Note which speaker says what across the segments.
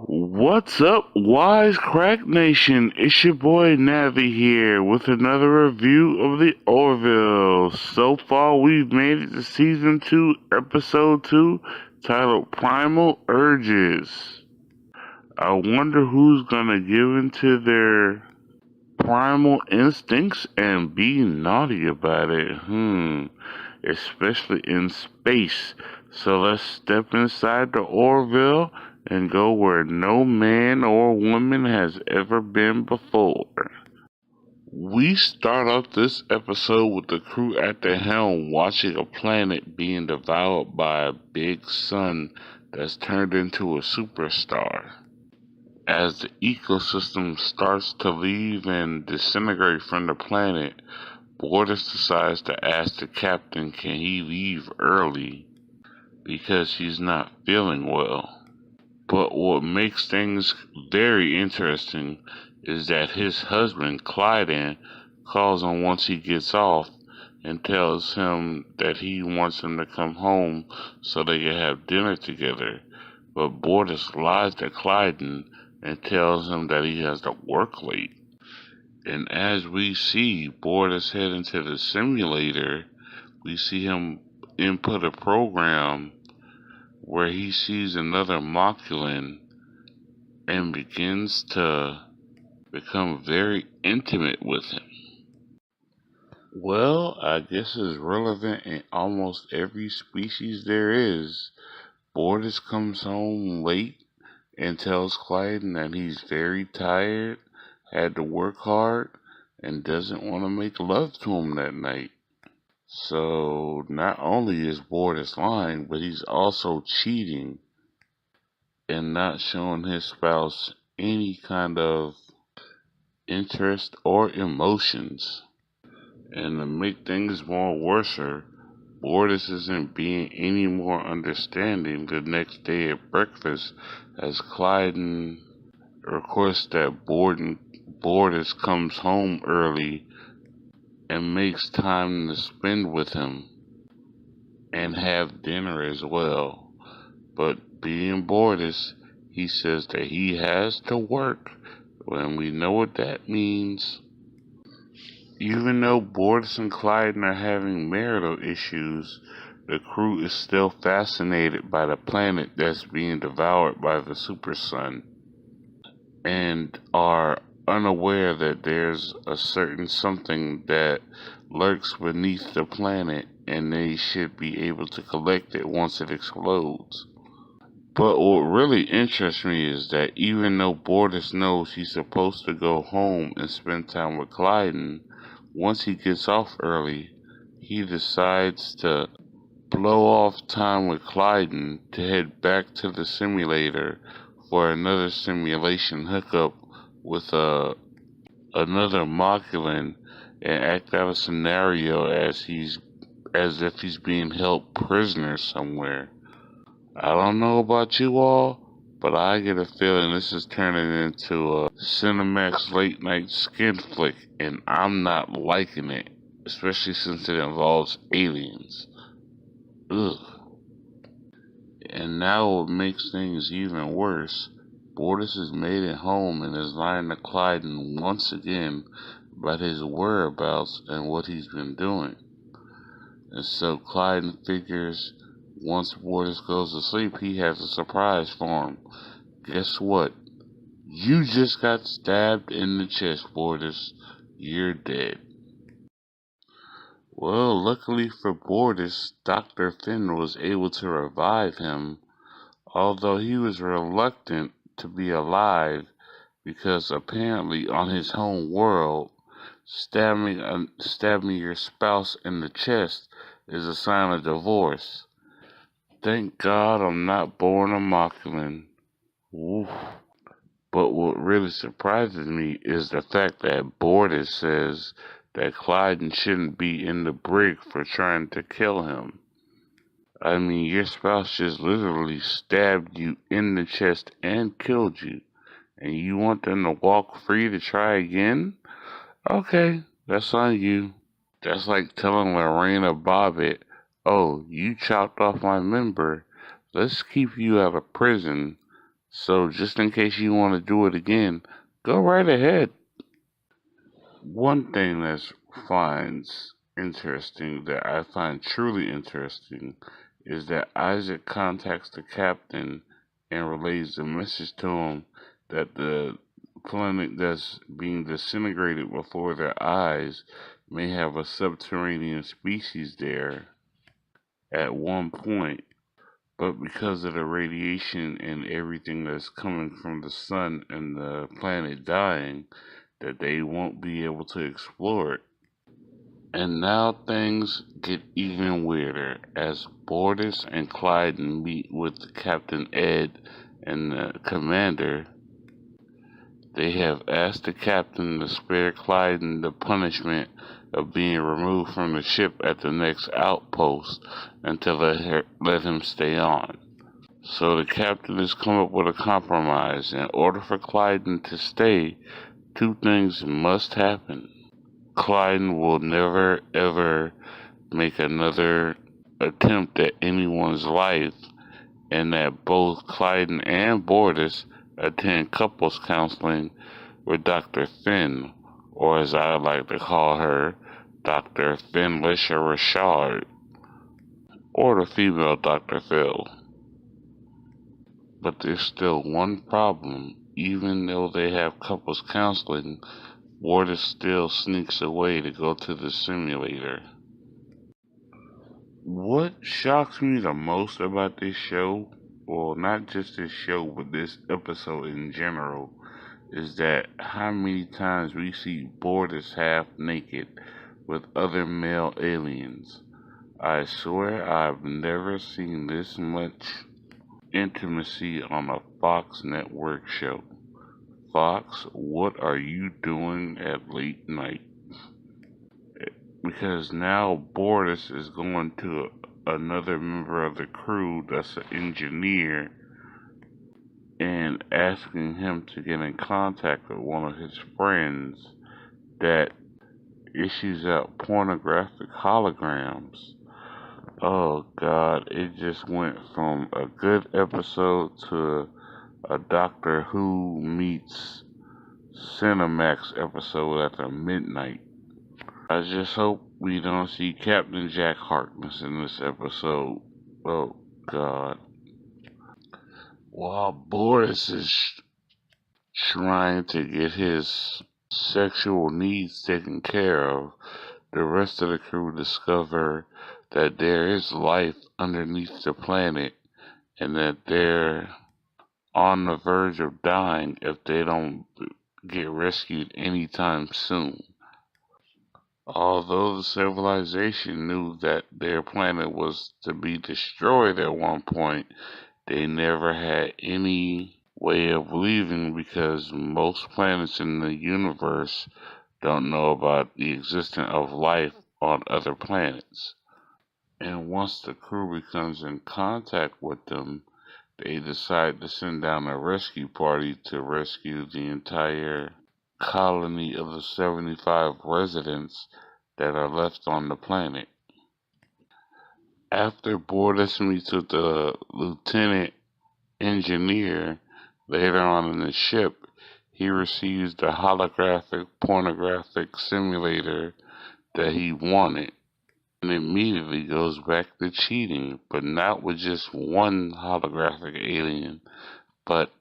Speaker 1: What's up, Wisecrack Nation? It's your boy Navi here with another review of the Orville. So far, we've made it to Season 2, Episode 2, titled Primal Urges. I wonder who's gonna give into their primal instincts and be naughty about it. Especially in space. So let's step inside the Orville and go where no man or woman has ever been before. We start off this episode with the crew at the helm watching a planet being devoured by a big sun that's turned into a superstar. As the ecosystem starts to leave and disintegrate from the planet, Borders decides to ask the captain can he leave early because he's not feeling well. But what makes things very interesting is that his husband, Clyden, calls him once he gets off and tells him that he wants him to come home so they can have dinner together. But Borders lies to Clyden and tells him that he has to work late. And as we see Borders head into the simulator, we see him input a program where he sees another Moculin and begins to become very intimate with him. Well, I guess it's relevant in almost every species there is. Borders comes home late and tells Clyden that he's very tired, had to work hard, and doesn't want to make love to him that night. So not only is Borders lying, but he's also cheating and not showing his spouse any kind of interest or emotions. And to make things more worser, Borders isn't being any more understanding the next day at breakfast as Clyden requests that Borders comes home early and makes time to spend with him and have dinner as well. But being Borders, he says that he has to work, and we know what that means. Even though Borders and Clyden are having marital issues, the crew is still fascinated by the planet that's being devoured by the super sun and are unaware that there's a certain something that lurks beneath the planet and they should be able to collect it once it explodes. But what really interests me is that even though Borders knows he's supposed to go home and spend time with Clyden, once he gets off early, he decides to blow off time with Clyden to head back to the simulator for another simulation hookup with another Moculin and act out a scenario as if he's being held prisoner somewhere. I don't know about you all, but I get a feeling this is turning into a Cinemax late night skin flick, and I'm not liking it, especially since it involves aliens. Ugh. And now what makes things even worse, Borders has made it home and is lying to Clyden once again about his whereabouts and what he's been doing. And so Clyden figures once Borders goes to sleep, he has a surprise for him. Guess what? You just got stabbed in the chest, Borders. You're dead. Well, luckily for Borders, Dr. Finn was able to revive him, although he was reluctant to be alive because apparently on his home world, stabbing your spouse in the chest is a sign of divorce. Thank God I'm not born a Moculin. Oof. But what really surprises me is the fact that Borders says that Clyden shouldn't be in the brig for trying to kill him. I mean, your spouse just literally stabbed you in the chest and killed you, and you want them to walk free to try again? Okay, that's on you. That's like telling Lorena Bobbitt, oh, you chopped off my member. Let's keep you out of prison So just in case you want to do it again, go right ahead. One thing that I find truly interesting is that Isaac contacts the captain and relays the message to him that the planet that's being disintegrated before their eyes may have a subterranean species there at one point, but because of the radiation and everything that's coming from the sun and the planet dying, that they won't be able to explore it. And now things get even weirder as Borders and Clyde meet with Captain Ed and the commander. They have asked the captain to spare Clyde the punishment of being removed from the ship at the next outpost until they let him stay on. So the captain has come up with a compromise. In order for Clyde to stay, two things must happen. Clyde will never ever make another attempt at anyone's life, and that both Clyde and Borders attend couples counseling with Dr. Finn, or as I like to call her, Dr. Finlisha Richard, or the female Dr. Phil. But there's still one problem. Even though they have couples counseling, Borders still sneaks away to go to the simulator. What shocks me the most about this show, well, not just this show, but this episode in general, is that how many times we see Borders half naked with other male aliens. I swear I've never seen this much intimacy on a Fox network show. Fox, what are you doing at late night? Because now Borders is going to another member of the crew that's an engineer and asking him to get in contact with one of his friends that issues out pornographic holograms. Oh God, it just went from a good episode to a Doctor Who meets Cinemax episode after midnight. I just hope we don't see Captain Jack Harkness in this episode. Oh God. While Boris is trying to get his sexual needs taken care of, the rest of the crew discover that there is life underneath the planet and that they're on the verge of dying if they don't get rescued anytime soon. Although the civilization knew that their planet was to be destroyed at one point, they never had any way of leaving because most planets in the universe don't know about the existence of life on other planets. And once the crew becomes in contact with them, they decide to send down a rescue party to rescue the entire colony of the 75 residents that are left on the planet. After Borders meets with the lieutenant engineer later on in the ship, he receives the holographic pornographic simulator that he wanted and immediately goes back to cheating, but not with just one holographic alien, but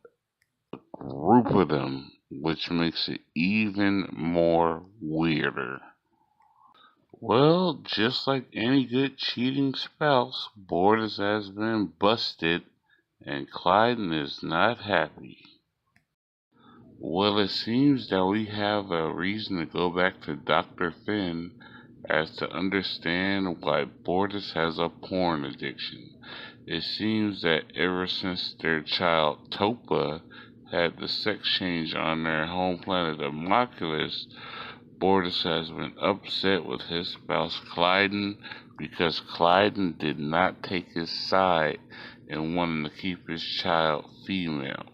Speaker 1: a group of them, which makes it even more weirder. Well, just like any good cheating spouse, Borders has been busted and Clyde is not happy. Well, it seems that we have a reason to go back to Dr. Finn as to understand why Borders has a porn addiction. It seems that ever since their child Topa had the sex change on their home planet of Moculus, Borders has been upset with his spouse Clyden because Clyden did not take his side in wanting to keep his child female.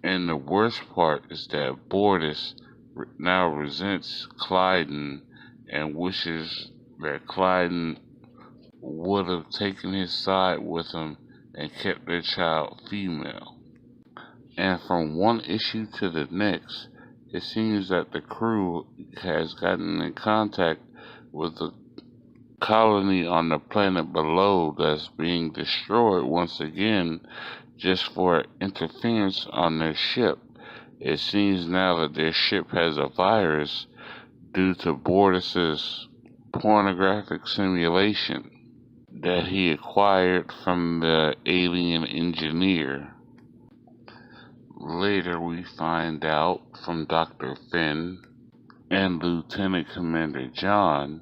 Speaker 1: And the worst part is that Borders now resents Clyden and wishes that Clyden would have taken his side with him and kept their child female. And from one issue to the next, it seems that the crew has gotten in contact with the colony on the planet below that's being destroyed once again just for interference on their ship. It seems now that their ship has a virus due to Bortus's pornographic simulation that he acquired from the alien engineer. Later we find out from Dr. Finn and Lieutenant Commander John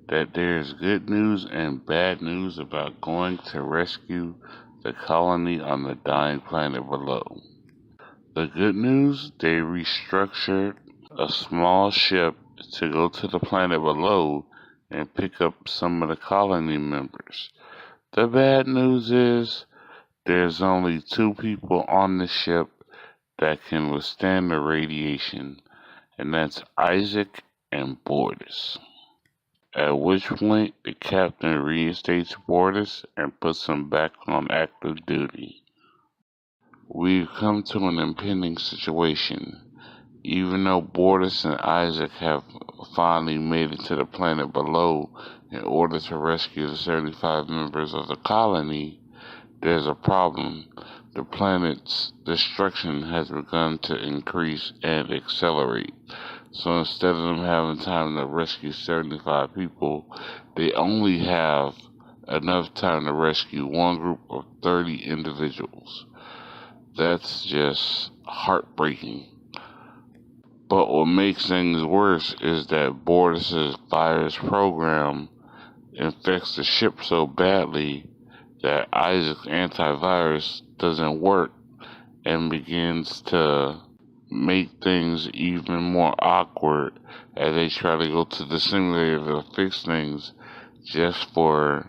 Speaker 1: that there's good news and bad news about going to rescue the colony on the dying planet below. The good news, they restructured a small ship to go to the planet below and pick up some of the colony members. The bad news is there's only 2 people on the ship that can withstand the radiation, and that's Isaac and Bortus. At which point, the captain reinstates Bortus and puts him back on active duty. We've come to an impending situation. Even though Bortus and Isaac have finally made it to the planet below in order to rescue the 75 members of the colony, there's a problem. The planet's destruction has begun to increase and accelerate. So instead of them having time to rescue 75 people, they only have enough time to rescue one group of 30 individuals. That's just heartbreaking. But what makes things worse is that Bortus's virus program infects the ship so badly that Isaac's antivirus doesn't work and begins to make things even more awkward as they try to go to the simulator to fix things just for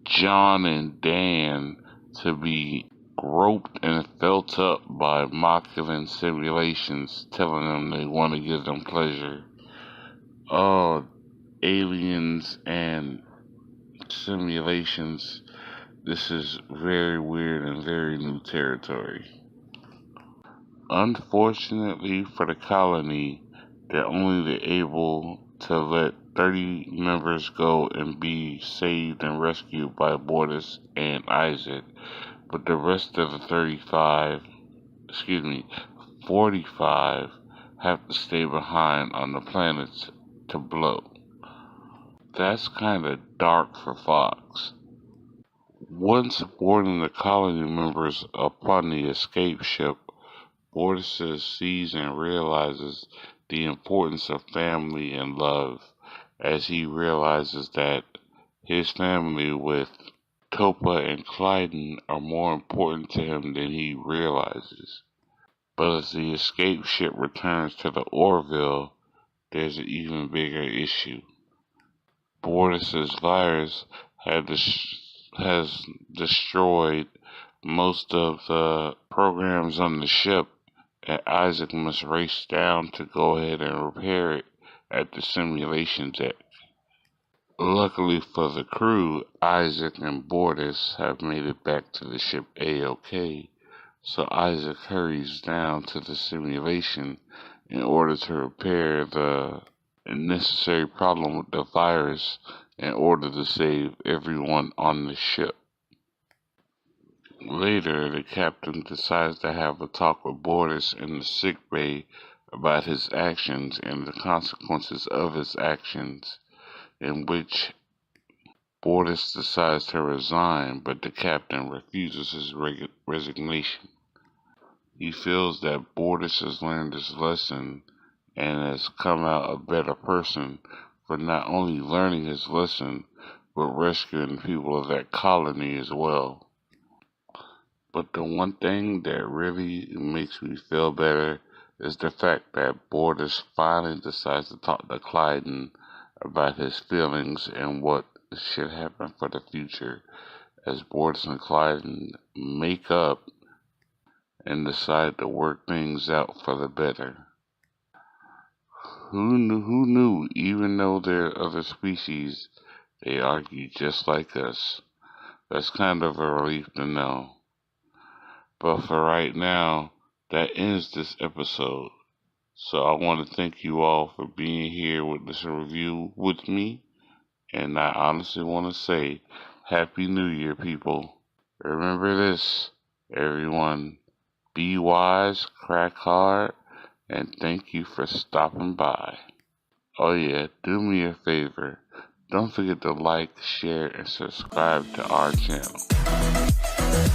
Speaker 1: John and Dan to be groped and felt up by Maculan simulations telling them they want to give them pleasure. Oh, aliens and simulations. This is very weird and very new territory. Unfortunately for the colony, they're only able to let 30 members go and be saved and rescued by Bortus and Isaac, but the rest of the 45 have to stay behind on the planets to blow. That's kinda dark for Fox. Once boarding the colony members upon the escape ship, Bortus sees and realizes the importance of family and love, as he realizes that his family with Topa and Clyden are more important to him than he realizes. But as the escape ship returns to the Orville, there's an even bigger issue. Bortus's virus has destroyed most of the programs on the ship, and Isaac must race down to go ahead and repair it at the simulation deck. Luckily for the crew, Isaac and Bortus have made it back to the ship A-OK, so Isaac hurries down to the simulation in order to repair the necessary problem with the virus in order to save everyone on the ship. Later, the captain decides to have a talk with Bortus in the sickbay about his actions and the consequences of his actions, in which Bortus decides to resign, but the captain refuses his resignation. He feels that Bortus has learned his lesson and has come out a better person for not only learning his lesson, but rescuing the people of that colony as well. But the one thing that really makes me feel better is the fact that Bortus finally decides to talk to Clyden about his feelings and what should happen for the future, as Bortus and Clyden make up and decide to work things out for the better. Who knew, even though they're other species, they argue just like us. That's kind of a relief to know. But for right now, that ends this episode. So I want to thank you all for being here with this review with me. And I honestly want to say, Happy New Year, people. Remember this, everyone. Be wise, crack hard, and thank you for stopping by. Oh yeah, do me a favor. Don't forget to like, share, and subscribe to our channel.